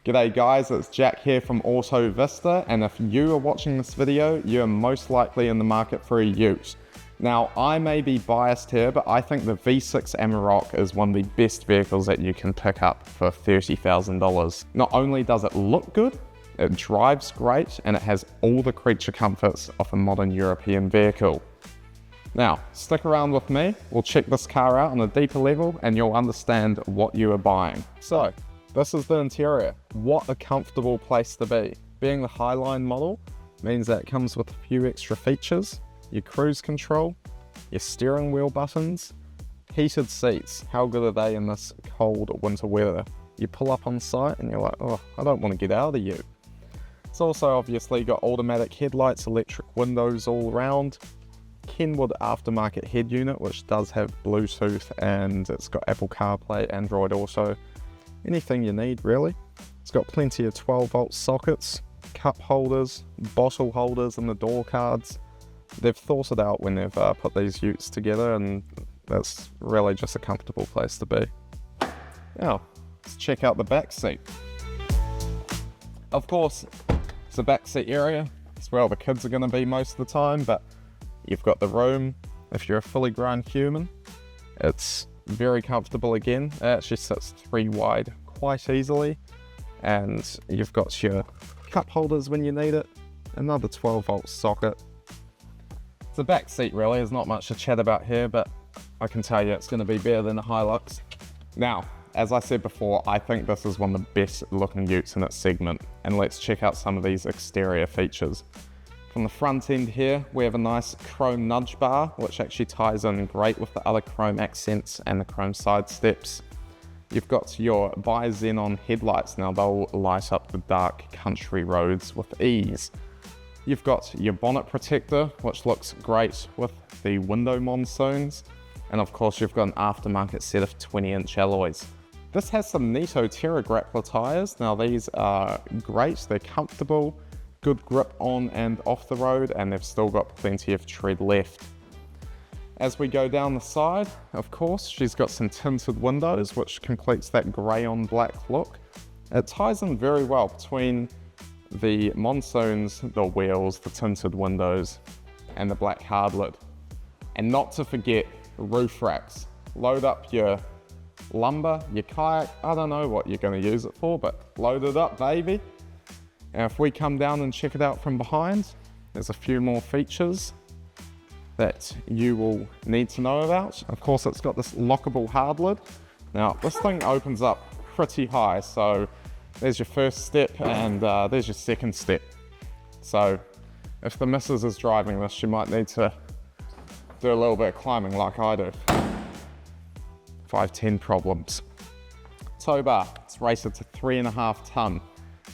G'day guys, it's Jack here from Auto Vista, and if you are watching this video, you're most likely in the market for a ute. Now, I may be biased here, but I think the V6 Amarok is one of the best vehicles that you can pick up for $30,000. Not only does it look good, it drives great, and it has all the creature comforts of a modern European vehicle. Now, stick around with me, we'll check this car out on a deeper level, and you'll understand what you are buying. So, this is the interior. What a comfortable place to be. Being the Highline model means that it comes with a few extra features. Your cruise control, your steering wheel buttons, heated seats. How good are they in this cold winter weather? You pull up on site and you're like, oh, I don't want to get out of the ute. It's also obviously got automatic headlights, electric windows all around. Kenwood aftermarket head unit, which does have Bluetooth, and it's got Apple CarPlay, Android Auto. Anything you need really. It's got plenty of 12-volt sockets, cup holders, bottle holders in the door cards. They've thought it out when they've put these utes together, and that's really just a comfortable place to be. Now, let's check out the back seat. Of course, it's the back seat area. It's where all the kids are going to be most of the time, but you've got the room if you're a fully grown human. It's very comfortable again. It actually sits 3 wide quite easily, and you've got your cup holders when you need it, another 12-volt socket. The back seat really is not much to chat about here, but I can tell you it's going to be better than a Hilux. Now, as I said before, I think this is one of the best looking utes in its segment, and let's check out some of these exterior features. From the front end here, we have a nice chrome nudge bar, which actually ties in great with the other chrome accents and the chrome side steps. You've got your bi-xenon headlights. Now they'll light up the dark country roads with ease. You've got your bonnet protector, which looks great with the window monsoons. And of course, you've got an aftermarket set of 20-inch alloys. This has some Neato Terra Grappler tyres. Now these are great, they're comfortable, good grip on and off the road, and they've still got plenty of tread left. As we go down the side, of course, she's got some tinted windows, which completes that grey on black look. It ties in very well between the monsoons, the wheels, the tinted windows, and the black hard lid. And not to forget roof racks. Load up your lumber, your kayak, I don't know what you're going to use it for, but load it up, baby. Now if we come down and check it out from behind, there's a few more features that you will need to know about. Of course, it's got this lockable hard lid. Now this thing opens up pretty high, so there's your first step and there's your second step. So if the missus is driving this, she might need to do a little bit of climbing like I do. 510 problems. Tow bar, it's rated to 3.5 tonne.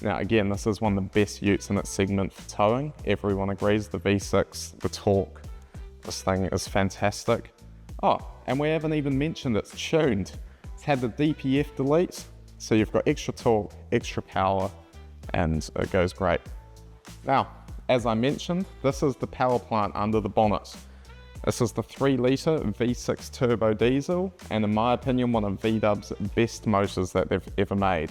Now again, this is one of the best utes in its segment for towing. Everyone agrees, the V6, the torque, this thing is fantastic. Oh, and we haven't even mentioned it's tuned. It's had the DPF delete, so you've got extra torque, extra power, and it goes great. Now, as I mentioned, this is the power plant under the bonnet. This is the 3-litre V6 turbo diesel, and in my opinion, one of VW's best motors that they've ever made.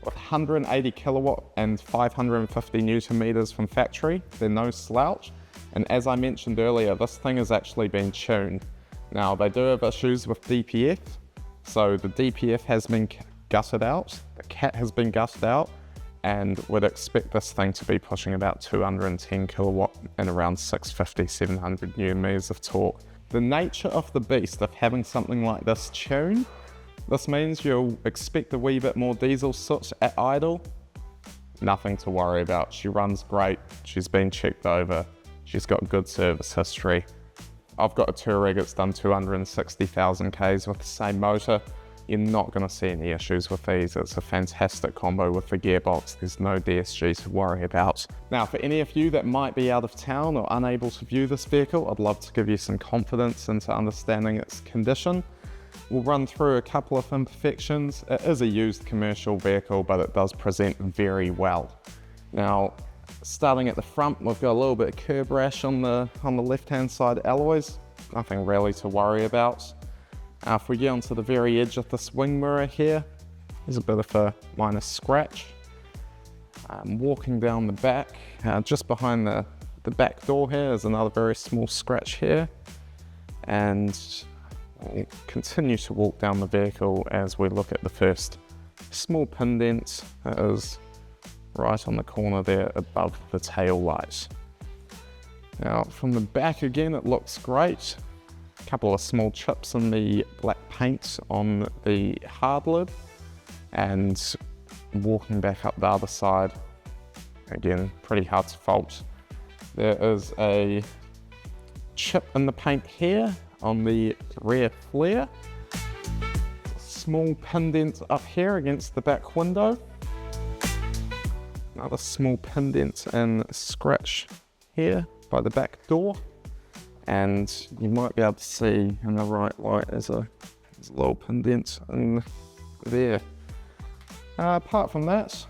With 180 kilowatt and 550 newton meters from factory, they're no slouch. And as I mentioned earlier, this thing has actually been tuned. Now they do have issues with DPF, so the DPF has been gutted out, the cat has been gutted out, and would expect this thing to be pushing about 210 kilowatt and around 650, 700 newton meters of torque. The nature of the beast of having something like this tuned, this means you'll expect a wee bit more diesel soot at idle. Nothing to worry about. She runs great. She's been checked over. She's got good service history. I've got a Touareg that's done 260,000 Ks with the same motor. You're not going to see any issues with these. It's a fantastic combo with the gearbox. There's no DSG to worry about. Now, for any of you that might be out of town or unable to view this vehicle, I'd love to give you some confidence into understanding its condition. We'll run through a couple of imperfections. It is a used commercial vehicle, but it does present very well. Now, starting at the front, we've got a little bit of curb rash on the left-hand side alloys. Nothing really to worry about. If we get onto the very edge of this wing mirror here, there's a bit of a minor scratch. Walking down the back, just behind the back door here is another very small scratch here. And we'll continue to walk down the vehicle as we look at the first small pin dent that is right on the corner there above the tail light. Now from the back again, it looks great. A couple of small chips in the black paint on the hard lid, and walking back up the other side, again, pretty hard to fault. There is a chip in the paint here on the rear flare. Small pin dent up here against the back window. Another small pin dent and scratch here by the back door. And you might be able to see in the right light there's a little pin dent in there. Apart from that,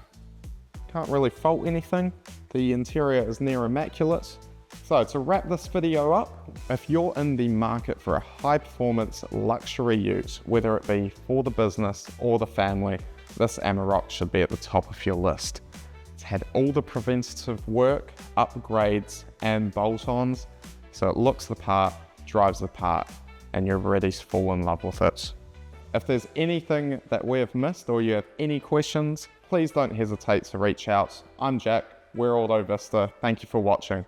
can't really fault anything. The interior is near immaculate. So to wrap this video up, if you're in the market for a high performance luxury ute, whether it be for the business or the family, this Amarok should be at the top of your list. It's had all the preventative work, upgrades and bolt-ons, so it looks the part, drives the part, and you're ready to fall in love with it. If there's anything that we have missed or you have any questions, please don't hesitate to reach out. I'm Jack, we're Auto Vista. Thank you for watching.